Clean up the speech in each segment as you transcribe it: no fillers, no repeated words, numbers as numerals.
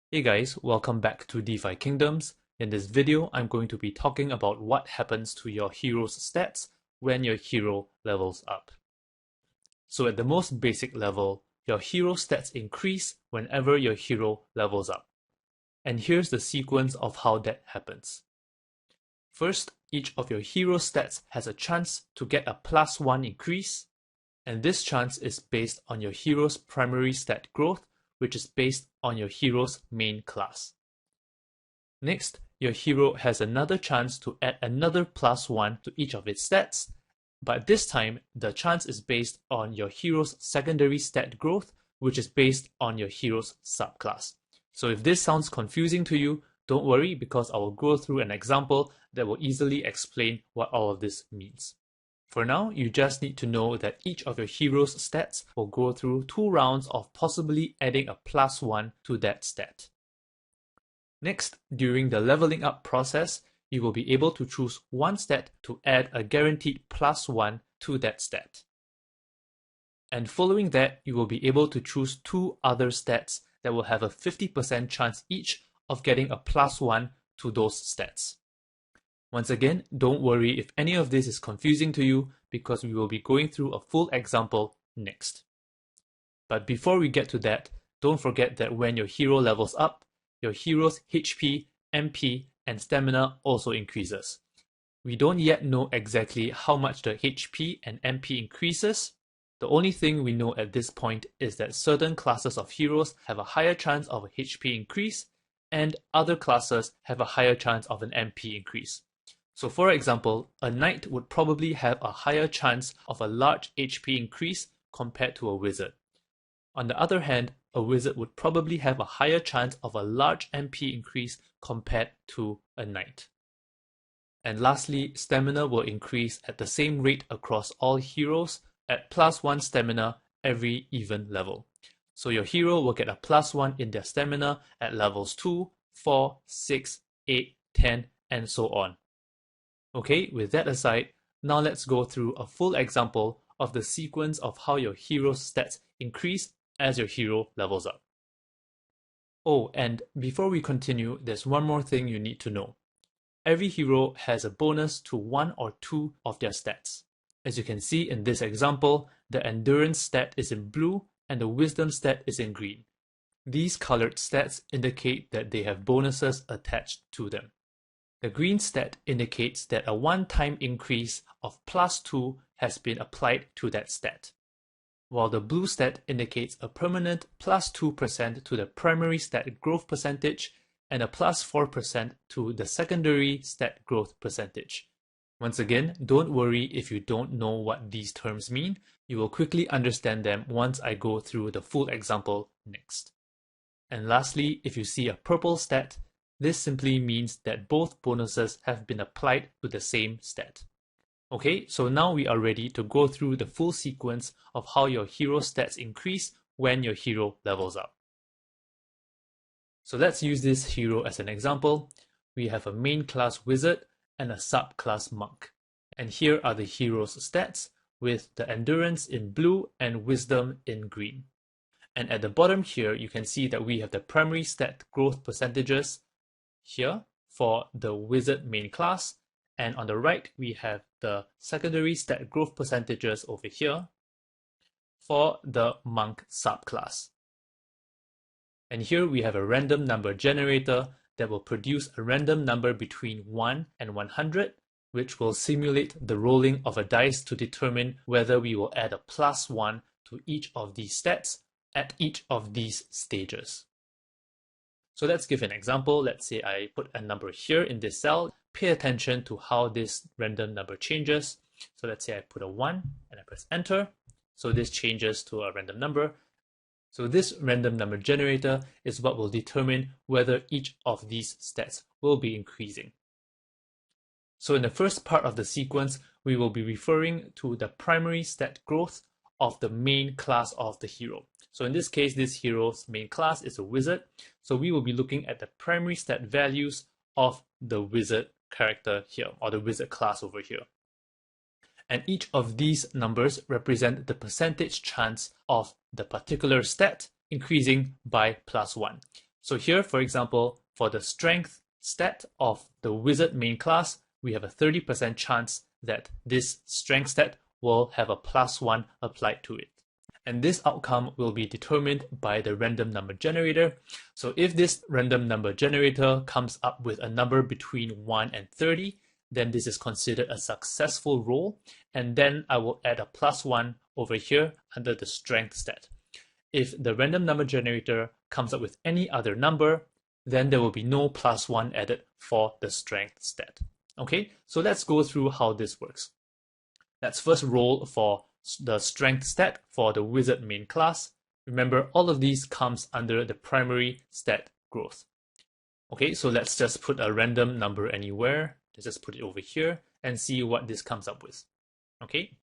Hey guys, welcome back to DeFi Kingdoms. In this video, I'm going to be talking about what happens to your hero's stats when your hero levels up. So at the most basic level, your hero stats increase whenever your hero levels up. And here's the sequence of how that happens. First, each of your hero stats has a chance to get a +1 increase, and this chance is based on your hero's primary stat growth, which is based on your hero's main class. Next, your hero has another chance to add another +1 to each of its stats, but this time the chance is based on your hero's secondary stat growth, which is based on your hero's subclass. So if this sounds confusing to you, don't worry, because I will go through an example that will easily explain what all of this means. For now, you just need to know that each of your hero's stats will go through 2 rounds of possibly adding a +1 to that stat. Next, during the leveling up process, you will be able to choose one stat to add a guaranteed +1 to that stat. And following that, you will be able to choose 2 other stats that will have a 50% chance each of getting a +1 to those stats. Once again, don't worry if any of this is confusing to you, because we will be going through a full example next. But before we get to that, don't forget that when your hero levels up, your hero's HP, MP, and stamina also increases. We don't yet know exactly how much the HP and MP increases. The only thing we know at this point is that certain classes of heroes have a higher chance of a HP increase, and other classes have a higher chance of an MP increase. So for example, a knight would probably have a higher chance of a large HP increase compared to a wizard. On the other hand, a wizard would probably have a higher chance of a large MP increase compared to a knight. And lastly, stamina will increase at the same rate across all heroes at +1 stamina every even level. So your hero will get a +1 in their stamina at levels 2, 4, 6, 8, 10, and so on. Okay, with that aside, now let's go through a full example of the sequence of how your hero's stats increase as your hero levels up. Oh, and before we continue, there's one more thing you need to know. Every hero has a bonus to 1 or 2 of their stats. As you can see in this example, the endurance stat is in blue and the wisdom stat is in green. These colored stats indicate that they have bonuses attached to them. The green stat indicates that a one-time increase of +2 has been applied to that stat, while the blue stat indicates a permanent +2% to the primary stat growth percentage and a +4% to the secondary stat growth percentage. Once again, don't worry if you don't know what these terms mean. You will quickly understand them once I go through the full example next. And lastly, if you see a purple stat, this simply means that both bonuses have been applied to the same stat. Okay, so now we are ready to go through the full sequence of how your hero stats increase when your hero levels up. So let's use this hero as an example. We have a main class wizard and a subclass monk. And here are the hero's stats, with the endurance in blue and wisdom in green. And at the bottom here, you can see that we have the primary stat growth percentages here for the wizard main class, and on the right we have the secondary stat growth percentages over here for the monk subclass. And here we have a random number generator that will produce a random number between 1 and 100, which will simulate the rolling of a dice to determine whether we will add a +1 to each of these stats at each of these stages. So let's give an example. Let's say I put a number here in this cell. Pay attention to how this random number changes. So let's say I put a 1 and I press enter. So this changes to a random number. So this random number generator is what will determine whether each of these stats will be increasing. So in the first part of the sequence, we will be referring to the primary stat growth of the main class of the hero. So in this case, this hero's main class is a wizard. So we will be looking at the primary stat values of the wizard character here, or the wizard class over here. And each of these numbers represent the percentage chance of the particular stat increasing by +1. So here, for example, for the strength stat of the wizard main class, we have a 30% chance that this strength stat will have a +1 applied to it. And this outcome will be determined by the random number generator. So if this random number generator comes up with a number between 1 and 30, then this is considered a successful roll. And then I will add a +1 over here under the strength stat. If the random number generator comes up with any other number, then there will be no +1 added for the strength stat. Okay, so let's go through how this works. Let's first roll for the strength stat for the wizard main class. Remember, all of these comes under the primary stat growth. Okay, so let's just put a random number anywhere. Let's just put it over here and see what this comes up with. Okay.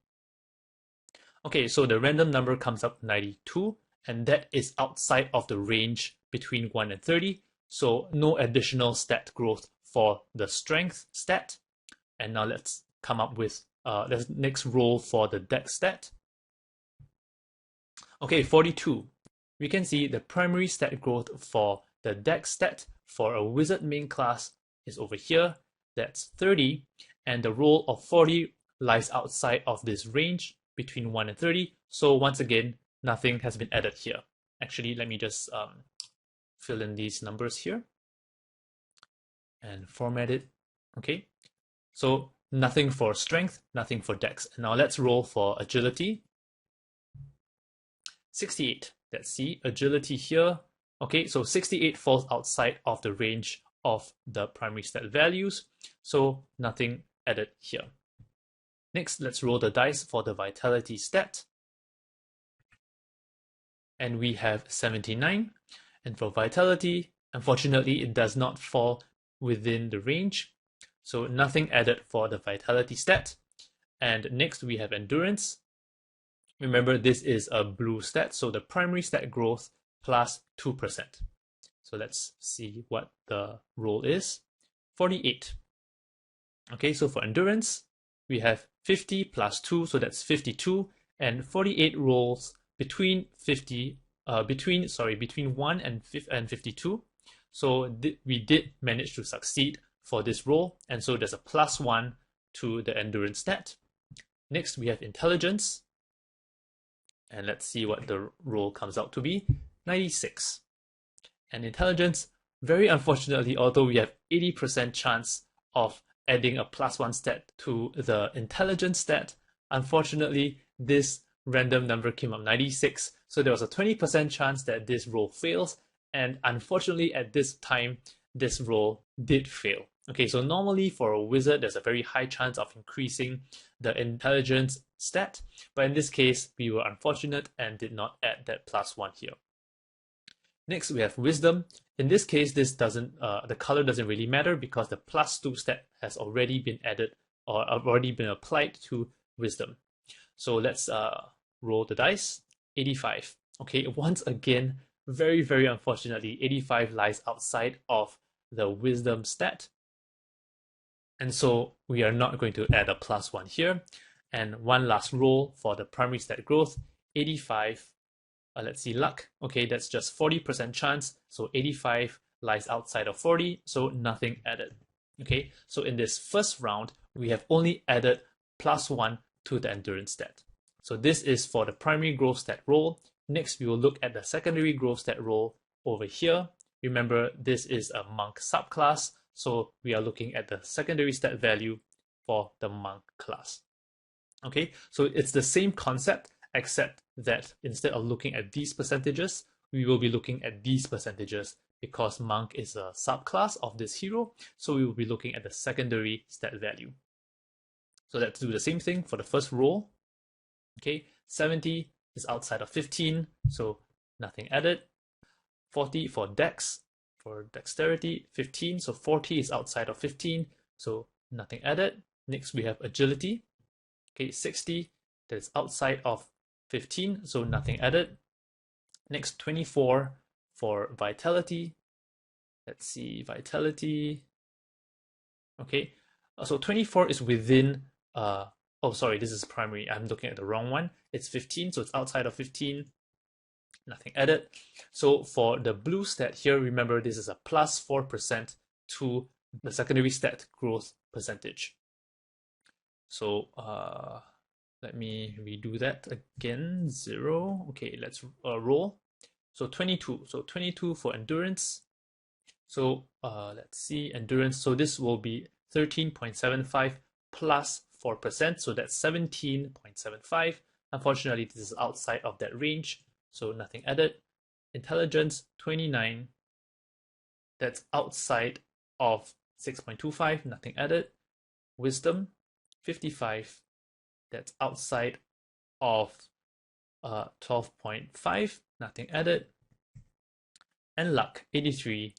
Okay, so the random number comes up 92, and that is outside of the range between 1 and 30. So no additional stat growth for the strength stat. And now let's come up with let's next roll for the dex stat. Okay, 42. We can see the primary stat growth for the dex stat for a wizard main class is over here. That's 30, and the roll of 40 lies outside of this range between 1 and 30. So once again, nothing has been added here. Actually, let me just fill in these numbers here and format it. Okay, so nothing for strength, nothing for dex. And now let's roll for agility. 68. Let's see, agility here. Okay, so 68 falls outside of the range of the primary stat values, so nothing added here. Next, let's roll the dice for the vitality stat. And we have 79. And for vitality, unfortunately, it does not fall within the range. So nothing added for the vitality stat. And next we have endurance. Remember, this is a blue stat, so the primary stat growth plus 2%. So let's see what the roll is. 48. Okay, so for endurance, we have 50 plus 2, so that's 52, and 48 rolls between between 1 and 52. So we did manage to succeed for this roll, and so there's a +1 to the endurance stat. Next, we have intelligence, and let's see what the roll comes out to be. 96. And intelligence, very unfortunately, although we have 80% chance of adding a +1 stat to the intelligence stat, unfortunately, this random number came up 96, so there was a 20% chance that this roll fails, and unfortunately at this time, this roll did fail. Okay, so normally for a wizard, there's a very high chance of increasing the intelligence stat, but in this case, we were unfortunate and did not add that +1 here. Next, we have wisdom. In this case, this doesn't, the color doesn't really matter because the +2 stat has already been added or already been applied to wisdom. So let's roll the dice. 85. Okay, once again, very, very unfortunately, 85 lies outside of the wisdom stat. And so we are not going to add a +1 here. And one last roll for the primary stat growth, 85. Let's see, luck. Okay, that's just 40% chance. So 85 lies outside of 40, so nothing added. Okay, so in this first round, we have only added +1 to the endurance stat. So this is for the primary growth stat roll. Next, we will look at the secondary growth stat roll over here. Remember, this is a monk subclass, so we are looking at the secondary stat value for the monk class. Okay, so it's the same concept, except that instead of looking at these percentages, we will be looking at these percentages because monk is a subclass of this hero, so we will be looking at the secondary stat value. So let's do the same thing for the first roll. Okay, 70 is outside of 15, so nothing added. 40 for dex, for dexterity, 15, so 40 is outside of 15, so nothing added. Next, we have agility. Okay, 60, that is outside of 15, so nothing added. Next, 24 for vitality. Let's see, vitality. Okay, so 24 is within, oh, sorry, this is primary. I'm looking at the wrong one. It's 15, so it's outside of 15. nothing added. So for the blue stat here, remember this is a plus 4% to the secondary stat growth percentage. So let me redo that again, 0. Okay, let's roll. So 22, so 22 for endurance. So let's see, endurance, so this will be 13.75 plus 4%, so that's 17.75. Unfortunately, this is outside of that range, so nothing added. Intelligence, 29, that's outside of 6.25, nothing added. Wisdom, 55, that's outside of 12.5, nothing added. And luck, 83,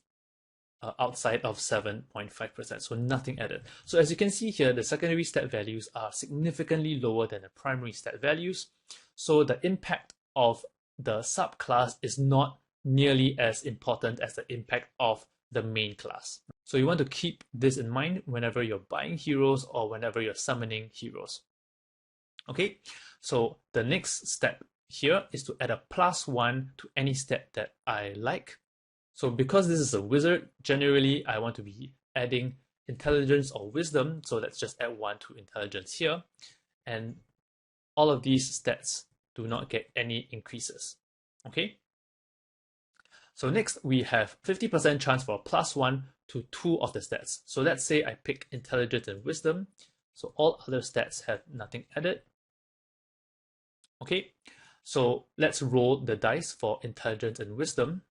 outside of 7.5%, so nothing added. So as you can see here, the secondary stat values are significantly lower than the primary stat values. So the impact of the subclass is not nearly as important as the impact of the main class. So you want to keep this in mind whenever you're buying heroes or whenever you're summoning heroes. Okay, so the next step here is to add a +1 to any stat that I like. So because this is a wizard, generally I want to be adding intelligence or wisdom. So let's just add 1 to intelligence here. And all of these stats do not get any increases. Okay. So next we have 50% chance for a +1 to 2 of the stats. So let's say I pick intelligence and wisdom. So all other stats have nothing added. Okay. So let's roll the dice for intelligence and wisdom.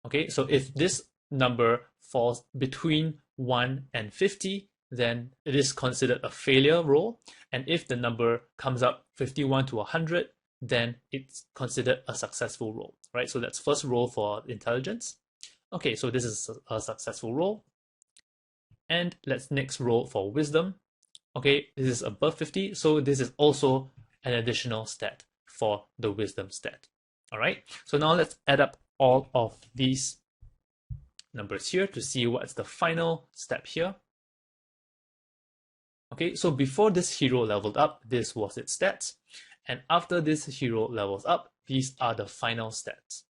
Okay, so if this number falls between 1 and 50, then it is considered a failure roll. And if the number comes up 51 to 100, then it's considered a successful roll, right? So that's first roll for intelligence. Okay, so this is a successful roll. And let's next roll for wisdom. Okay, this is above 50, so this is also an additional stat for the wisdom stat. All right, so now let's add up all of these numbers here to see what's the final step here. Okay, so before this hero leveled up, this was its stats. And after this hero levels up, these are the final stats.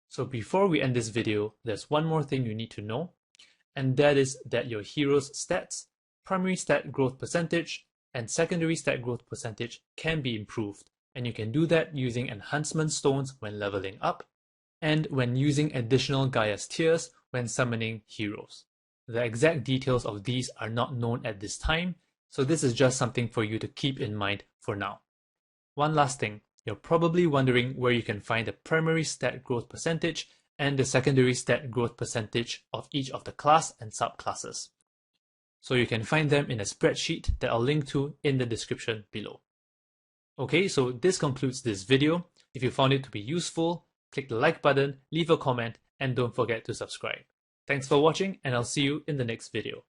So before we end this video, there's one more thing you need to know, and that is that your hero's stats, primary stat growth percentage, and secondary stat growth percentage can be improved. And you can do that using enhancement stones when leveling up, and when using additional Gaia's Tears when summoning heroes. The exact details of these are not known at this time, so this is just something for you to keep in mind for now. One last thing, you're probably wondering where you can find the primary stat growth percentage and the secondary stat growth percentage of each of the class and subclasses. So you can find them in a spreadsheet that I'll link to in the description below. Okay, so this concludes this video. If you found it to be useful, click the like button, leave a comment, and don't forget to subscribe. Thanks for watching, and I'll see you in the next video.